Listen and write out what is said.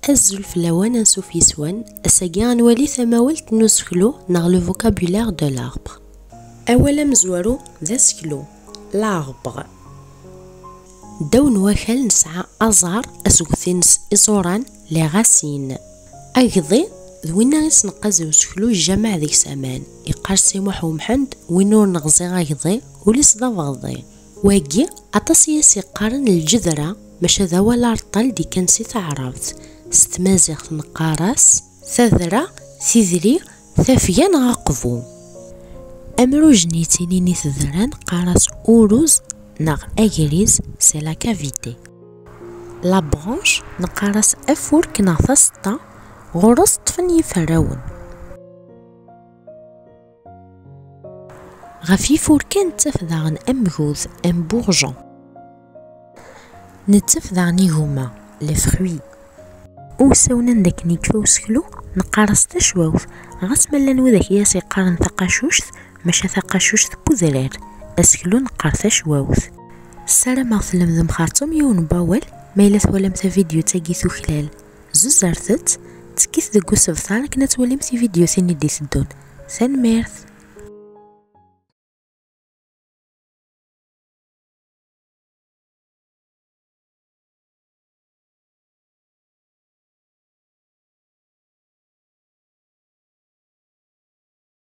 أزل فلاوانا نسوفي سوان أساقي غنولي ثماولت نسكلو نغ لو فوكابولير دو لاربر. أولا مزوارو ذا سكلو لاربر. داون وكال نسعى أزهر أسوثينس إزوران لي غاسين. أقضي ذوينا غيسنقازو سكلو الجامع ذيك سامان يقارسي محو محمد وينور نغزي غايضي وليس ذا بغضي واقي أطاسي يقارن الجذرة ماشا ذا ولا رطال دي كان سي تعرفت ستمازيغ نقاراس ثذرة ثذري ثافيان غاقفو أمرو جنيتيني نثذران قاراس أوروز نغ أجريز سي لا كافيتي. لا برانش نقاراس أفور كنا ثسطا غرس طفن يفراون. غفي فوركان تفذاغن أمغوذ أم بورجون نتفذاغني هما لي فروي وساونا نداك نيكفو سكلو نقارس تشواوث غاس ملان وذاك ياسي قارن ثقاشوشت ماشا ثقاشوشت بوذرير اسكلو نقار تشواوث. السلام عليكم ذم خاطم يون باول ميلات ولمت فيديو تاقيثو خلال زوز زرثت تكيث دقو سبثان كنا تولمتي فيديو ثاني دي ثدون ثان ميرث.